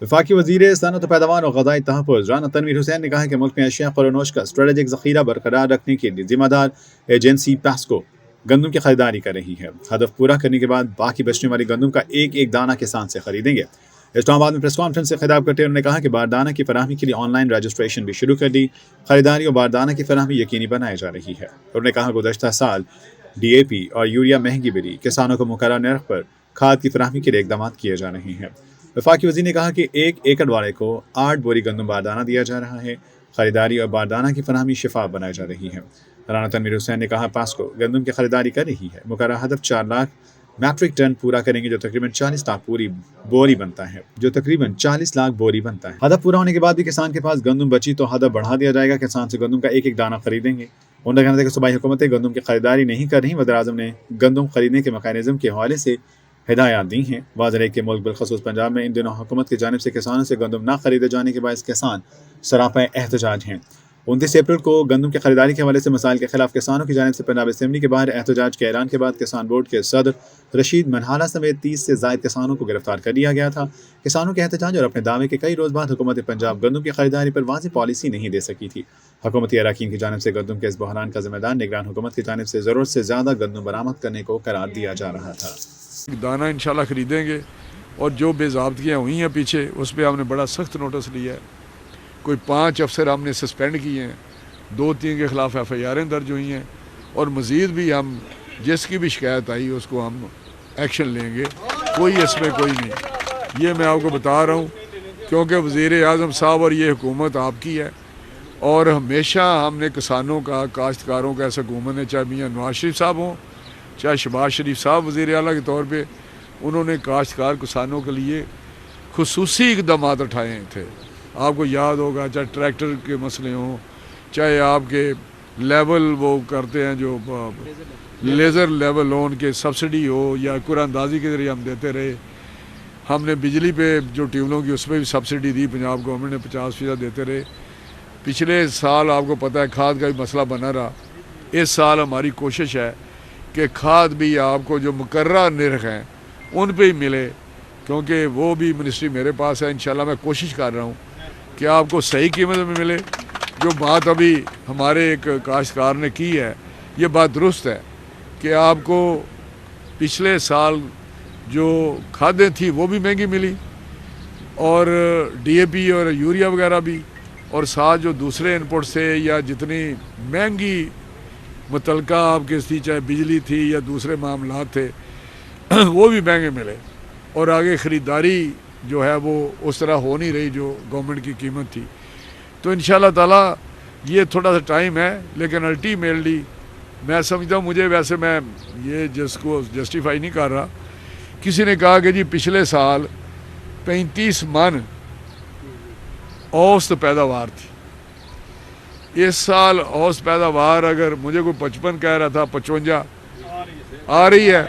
वफाकी वज़ीर सनअत पैदावार और ग़ज़ाई तहफ़्फ़ुज़ राना तनवीर हुसैन ने कहा है कि मुल्क में एशिया ख़ुरानोश का स्ट्रेटेजिक ज़ख़ीरा बरकरार रखने के लिए ज़िम्मेदार एजेंसी पैस्को गंदम की खरीदारी कर रही है। हदफ पूरा करने के बाद बाकी बचने वाली गंदम का एक एक दाना किसान से खरीदेंगे। इस्लामाबाद में प्रेस कॉन्फ्रेंस से खिताब करते हुए उन्होंने कहा कि बारदाना की फराहमी के लिए ऑनलाइन रजिस्ट्रेशन भी शुरू कर दी, खरीदारी और बारदाना की फराहमी यकीनी बनाई जा रही है। उन्होंने कहा गुज़श्ता साल DAP और यूरिया महंगी मिली, किसानों को मुकर्रर नर्ख पर खाद की फराहमी के लिए इक़दाम किए जा रहे हैं। वफाकी वज़ीर ने कहा कि 1 एकड़ वाले को 8 बोरी गंदम बारदाना दिया जा रहा है। खरीदारी और बारदाना की फराहमी शिफाफ बनाई जा रही है। राना तनवीर हुसैन ने कहा पैस्को गंदम की खरीदारी कर रही है। मुकर्रर हदफ 4 लाख मैट्रिक टन पूरा करेंगे जो तकरीबन 40 लाख बोरी बनता है। हदफ पूरा होने के बाद भी किसान के पास गंदम बची तो हदफ बढ़ा दिया जाएगा। किसान से गंदम का एक एक दाना खरीदेंगे। उनका कहना था कि सूबाई हुकूमतें गंदम की खरीदारी नहीं कर रही। वज़ीर-ए-आज़म ने गंदम खरीदने के मैकेनिज़्म के हवाले से हिदायत दी हैं। वाज़ेह है कि मुल्क बिलखसूस पंजाब में इन दिनों हुकूमत की जानिब से किसानों से गंदम न खरीदे जाने के बायस किसान सरापा एहतजाज हैं। 29 अप्रैल को गंदम की खरीदारी के हवाले से मसाइल के खिलाफ किसानों की जानिब से पंजाब असेंबली के बाहर एहतजाज के ऐलान के बाद किसान बोर्ड के सदर रशीद मनहाला समेत 30 से ज़ायद किसानों को गिरफ्तार कर लिया गया था। किसानों के एहतजाज और अपने दावे के कई रोज़ बाद हुकूमत पंजाब गंदम की खरीदारी पर वाज़ेह पॉलिसी नहीं दे सकी थी। हुकूमती अरकान की जानिब से गंदम के इस बहरान का जिम्मेदार निगरान हुकूमत की जानिब से ज़रूरत से ज़्यादा गंदम बरामद करने को करार दिया जा रहा था। दाना इंशाल्लाह खरीदेंगे और जो बेज़ाब्तियाँ हुई हैं पीछे उस पर हमने बड़ा सख्त नोटिस लिया है। कोई 5 अफसर हमने सस्पेंड किए हैं, 2-3 के ख़िलाफ़ FIR दर्ज हुई हैं और मज़ीद भी हम जिसकी भी शिकायत आई उसको हम एक्शन लेंगे। कोई इसमें कोई नहीं, ये मैं आपको बता रहा हूँ क्योंकि वज़ीर-ए-आज़म साहब और ये हुकूमत आपकी है और हमेशा हमने किसानों का, काश्तकारों का ऐसा हुकूमत ने, चाहे मियाँ नवाज शरीफ साहब हों चाहे शहबाज शरीफ साहब वज़ीर आला के तौर पे, उन्होंने काश्तकार किसानों के लिए खुसूसी इक़दाम उठाए थे। आपको याद होगा, चाहे ट्रैक्टर के मसले हों, चाहे आपके लेवल वो करते हैं जो लेज़र लेवल लोन के सब्सिडी हो या कुरानंदाजी के ज़रिए हम देते रहे। हमने बिजली पे जो ट्यूबलों की उसमें भी सब्सिडी दी, पंजाब गवर्नमेंट ने 50% देते रहे। पिछले साल आपको पता है खाद का भी मसला बना रहा। इस साल हमारी कोशिश है कि खाद भी आपको जो मुकर्रर नर्ख हैं उन पे ही मिले, क्योंकि वो भी मिनिस्ट्री मेरे पास है। इंशाल्लाह मैं कोशिश कर रहा हूँ कि आपको सही कीमत में मिले। जो बात अभी हमारे एक काश्तकार ने की है, ये बात दुरुस्त है कि आपको पिछले साल जो खादें थी वो भी महंगी मिली और DAP और यूरिया वगैरह भी, और साथ जो दूसरे इनपुट से या जितनी महंगी मुतलका आपके थी, चाहे बिजली थी या दूसरे मामलात थे, वो भी महंगे मिले और आगे ख़रीदारी जो है वो उस तरह हो नहीं रही जो गवर्नमेंट की कीमत थी। तो इंशाल्लाह ताला ये थोड़ा सा टाइम है, लेकिन अल्टीमेटली मैं समझता हूँ, मुझे वैसे मैं ये जिसको जस्टिफाई नहीं कर रहा, किसी ने कहा कि जी पिछले साल 35 मन औसत पैदावार थी, इस साल औसत पैदावार अगर मुझे कोई 55 कह रहा था, 55 आ रही है,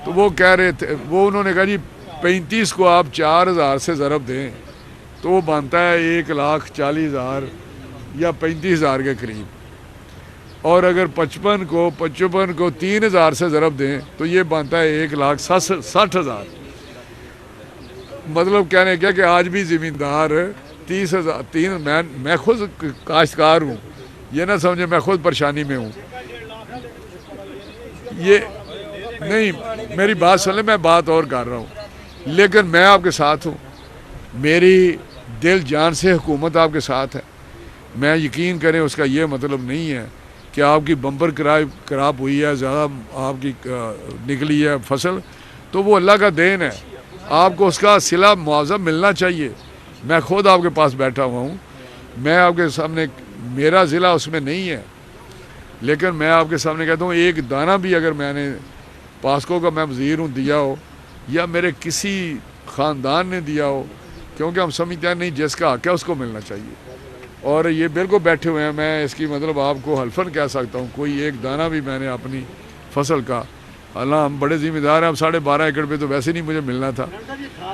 तो वो कह रहे थे, वो उन्होंने कहा जी 35 को आप 4000 से ज़रब दें तो वो बनता है 1,40,000 या 35,000 के करीब, और अगर 55 को 3,000 से ज़रब दें तो ये बनता है 1,60,000। मतलब कहने क्या कि आज भी ज़मींदार 30,000 मैं खुद काश्तकार हूँ, ये ना समझे मैं खुद परेशानी में हूँ। ये नहीं, मेरी बात सुन ले, मैं बात और कर रहा हूँ, लेकिन मैं आपके साथ हूँ, मेरी दिल जान से हुकूमत आपके साथ है। मैं यकीन करें उसका ये मतलब नहीं है कि आपकी बम्पर क्रॉप हुई है, ज़्यादा आपकी निकली है फसल, तो वो अल्लाह का देन है, आपको उसका सिला मुआवजा मिलना चाहिए। मैं खुद आपके पास बैठा हुआ हूँ, मैं आपके सामने, मेरा ज़िला उसमें नहीं है, लेकिन मैं आपके सामने कहता हूँ एक दाना भी अगर मैंने पास्को का, मैं वज़ीर हूँ, दिया हो या मेरे किसी ख़ानदान ने दिया हो, क्योंकि हम समझते हैं नहीं जिसका हक़ है उसको मिलना चाहिए। और ये बिल्कुल बैठे हुए हैं, मैं इसकी मतलब आपको हल्फन कह सकता हूँ, कोई एक दाना भी मैंने अपनी फसल का, हालांकि हम बड़े ज़िम्मेदार हैं, अब 12.5 एकड़ पे तो वैसे नहीं मुझे मिलना था,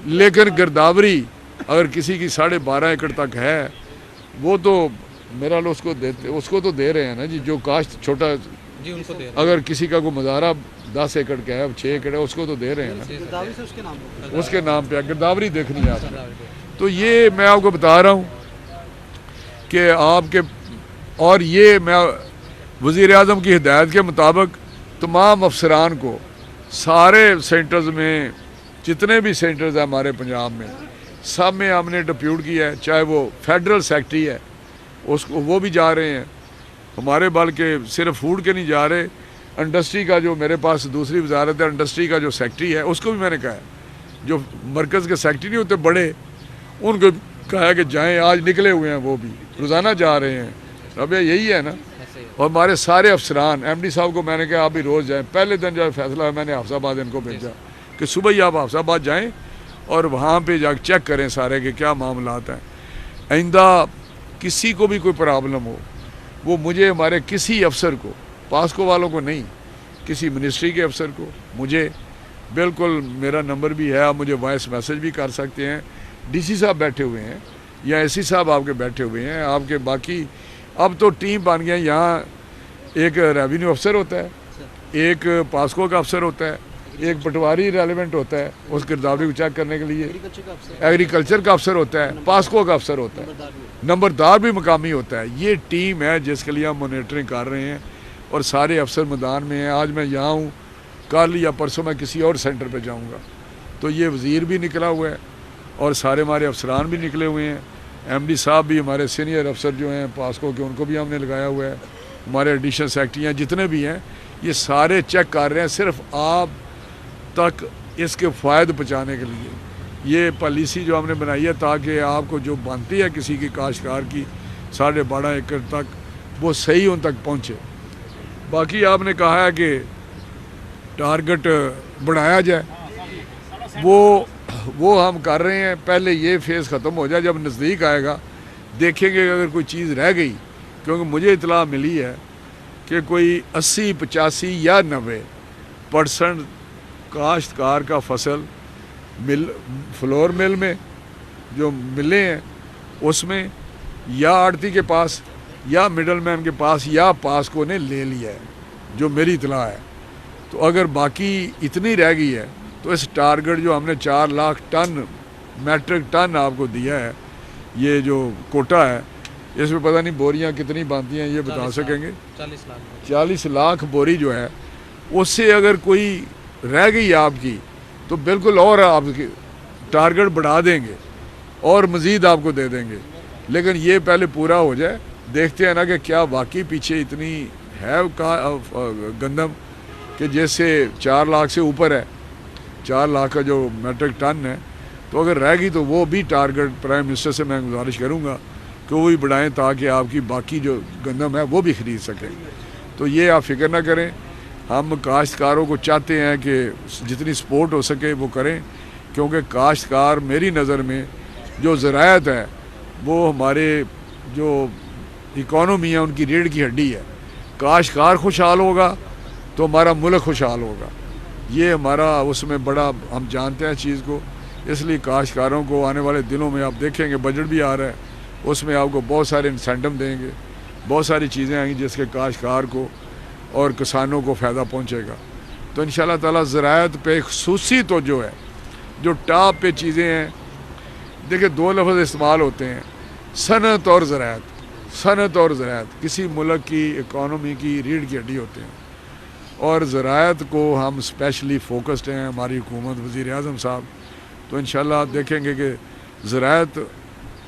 लेकिन गिरदावरी अगर किसी की 12.5 एकड़ तक है वो तो मेरा लो उसको तो दे रहे हैं ना जी, जो काश्त छोटा जी उनको दे रहे हैं। अगर किसी का कोई मज़ारा 10 एकड़ का है, 6 एकड़ है, उसको तो दे रहे हैं ना, उसके नाम पे गिरदावरी देखनी है आपने। تو یہ میں آپ کو بتا رہا ہوں کہ آپ کے، اور یہ میں وزیر اعظم کی ہدایت کے مطابق تمام افسران کو سارے سینٹرز میں، جتنے بھی سینٹرز ہیں ہمارے پنجاب میں، سب میں ہم نے ڈپیوٹ کیا ہے، چاہے وہ فیڈرل سیکٹری ہے اس کو، وہ بھی جا رہے ہیں ہمارے، بلکہ صرف فوڈ کے نہیں جا رہے، انڈسٹری کا جو میرے پاس دوسری وزارت ہے، انڈسٹری کا جو سیکٹری ہے اس کو بھی میں نے کہا ہے، جو مرکز کے سیکٹری نہیں ہوتے بڑے، ان کو کہا ہے کہ جائیں، آج نکلے ہوئے ہیں وہ بھی روزانہ جا رہے ہیں. اب یہی ہے نا. اور ہمارے سارے افسران، ایم ڈی صاحب کو میں نے کہا آپ بھی روز جائیں. پہلے دن جب فیصلہ ہے میں نے حافظ آباد ان کو بھیجا کہ صبح ہی آپ حافظ آباد جائیں اور وہاں پہ جا چیک کریں سارے کہ کیا معاملات ہیں. آئندہ کسی کو بھی کوئی پرابلم ہو، وہ مجھے، ہمارے کسی افسر کو، پاسکو والوں کو نہیں، کسی منسٹری کے افسر کو، مجھے بالکل، میرا نمبر بھی ہے، آپ مجھے وائس میسج بھی کر سکتے ہیں. ڈی سی صاحب بیٹھے ہوئے ہیں یا اے سی صاحب آپ کے بیٹھے ہوئے ہیں، آپ کے باقی اب تو ٹیم بن گیا. یہاں ایک ریونیو افسر ہوتا ہے، ایک پاسکو کا افسر ہوتا ہے، ایک پٹواری ریلیونٹ ہوتا ہے اس گردابی کو چیک کرنے کے لیے، ایگریکلچر کا افسر ہوتا ہے، پاسکو کا افسر ہوتا ہے، نمبردار بھی مقامی ہوتا ہے. یہ ٹیم ہے جس کے لیے ہم مانیٹرنگ کر رہے ہیں اور سارے افسر میدان میں ہیں. آج میں یہاں ہوں، کل یا پرسوں میں کسی اور سینٹر پہ جاؤں گا. تو یہ وزیر بھی نکلا ہوا ہے اور سارے ہمارے افسران بھی نکلے ہوئے ہیں. ایم ڈی صاحب بھی، ہمارے سینئر افسر جو ہیں پاسکو کے، ان کو بھی ہم نے لگایا ہوا ہے. ہمارے ایڈیشنل سیکرٹری ہیں جتنے بھی ہیں، یہ سارے چیک کر رہے ہیں صرف آپ تک اس کے فائد پہنچانے کے لیے. یہ پالیسی جو ہم نے بنائی ہے تاکہ آپ کو جو بنتی ہے کسی کی کاشتکار کی 12.5 ایکڑ تک، وہ صحیح ان تک پہنچے. باقی آپ نے کہا ہے کہ ٹارگٹ بڑھایا جائے، وہ ہم کر رہے ہیں. پہلے یہ فیز ختم ہو جائے، جب نزدیک آئے گا دیکھیں گے اگر کوئی چیز رہ گئی، کیونکہ مجھے اطلاع ملی ہے کہ کوئی 80، 85 یا 90% کاشتکار کا فصل فلور مل میں، جو ملیں ہیں اس میں، یا آڑتی کے پاس یا مڈل مین کے پاس یا پاسکو نے لے لیا ہے، جو میری اطلاع ہے. تو اگر باقی اتنی رہ گئی ہے تو اس ٹارگٹ جو ہم نے 4 لاکھ ٹن میٹرک ٹن آپ کو دیا ہے، یہ جو کوٹا ہے، اس میں پتہ نہیں بوریاں کتنی بنتی ہیں یہ بتا سکیں گے. 40 لاکھ بوری جو ہے، اس سے اگر کوئی رہ گئی آپ کی تو بالکل اور آپ کی ٹارگٹ بڑھا دیں گے اور مزید آپ کو دے دیں گے. لیکن یہ پہلے پورا ہو جائے، دیکھتے ہیں نا کہ کیا واقعی پیچھے اتنی ہے گندم کہ جیسے 4 لاکھ سے اوپر ہے، 4 لاکھ کا جو میٹرک ٹن ہے. تو اگر رہ گئی تو وہ بھی ٹارگٹ پرائم منسٹر سے میں گزارش کروں گا کہ وہ بھی بڑھائیں تاکہ آپ کی باقی جو گندم ہے وہ بھی خرید سکیں. تو یہ آپ فکر نہ کریں، ہم کاشتکاروں کو چاہتے ہیں کہ جتنی سپورٹ ہو سکے وہ کریں، کیونکہ کاشتکار میری نظر میں جو زراعت ہے وہ ہمارے جو اکانومی ہے ان کی ریڑھ کی ہڈی ہے. کاشتکار خوشحال ہوگا تو ہمارا ملک خوشحال ہوگا. یہ ہمارا اس میں بڑا، ہم جانتے ہیں چیز کو. اس لیے کاشتکاروں کو آنے والے دنوں میں آپ دیکھیں گے بجٹ بھی آ رہا ہے، اس میں آپ کو بہت سارے انسینٹم دیں گے، بہت ساری چیزیں آئیں گی جس کے کاشتکار کو اور کسانوں کو فائدہ پہنچے گا. تو انشاءاللہ تعالی زراعت پہ خصوصی توجہ ہے. جو ٹاپ پہ چیزیں ہیں، دیکھیں 2 لفظ استعمال ہوتے ہیں، صنعت اور زراعت. صنعت اور زراعت کسی ملک کی اکانومی کی ریڑھ کی ہڈی ہوتے ہیں، اور زراعت کو ہم اسپیشلی فوکسڈ ہیں، ہماری حکومت، وزیر اعظم صاحب. تو انشاءاللہ آپ دیکھیں گے کہ زراعت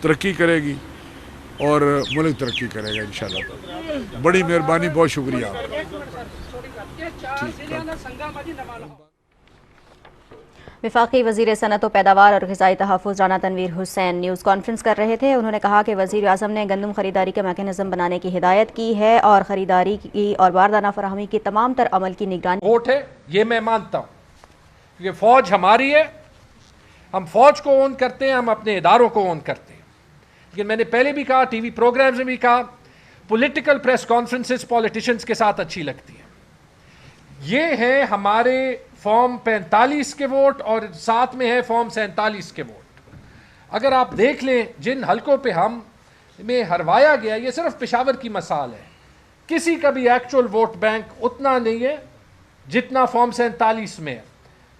ترقی کرے گی اور ملک ترقی کرے گا انشاءاللہ. بڑی مہربانی، بہت شکریہ آپ کا. وفاقی وزیر صنعت و پیداوار اور غذائی تحفظ رانا تنویر حسین نیوز کانفرنس کر رہے تھے. انہوں نے کہا کہ وزیر اعظم نے گندم خریداری کا میکینزم بنانے کی ہدایت کی ہے اور خریداری کی اور باردانہ فراہمی کی تمام تر عمل کی نگرانی. ووٹ ہے، یہ میں مانتا ہوں کہ فوج ہماری ہے، ہم فوج کو اون کرتے ہیں، ہم اپنے اداروں کو اون کرتے ہیں. لیکن میں نے پہلے بھی کہا، ٹی وی پروگرامز میں بھی کہا، پولیٹیکل پریس کانفرنسز پولیٹیشنز کے ساتھ اچھی لگتی ہیں. یہ ہے ہمارے فارم 45 کے ووٹ اور ساتھ میں ہے فارم 47 کے ووٹ. اگر آپ دیکھ لیں جن حلقوں پہ ہم میں ہروایا گیا، یہ صرف پشاور کی مثال ہے، کسی کا بھی ایکچول ووٹ بینک اتنا نہیں ہے جتنا فارم 47 میں ہے.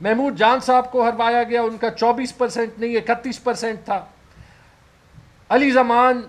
محمود جان صاحب کو ہروایا گیا، ان کا 24% نہیں 31% تھا. علی زمان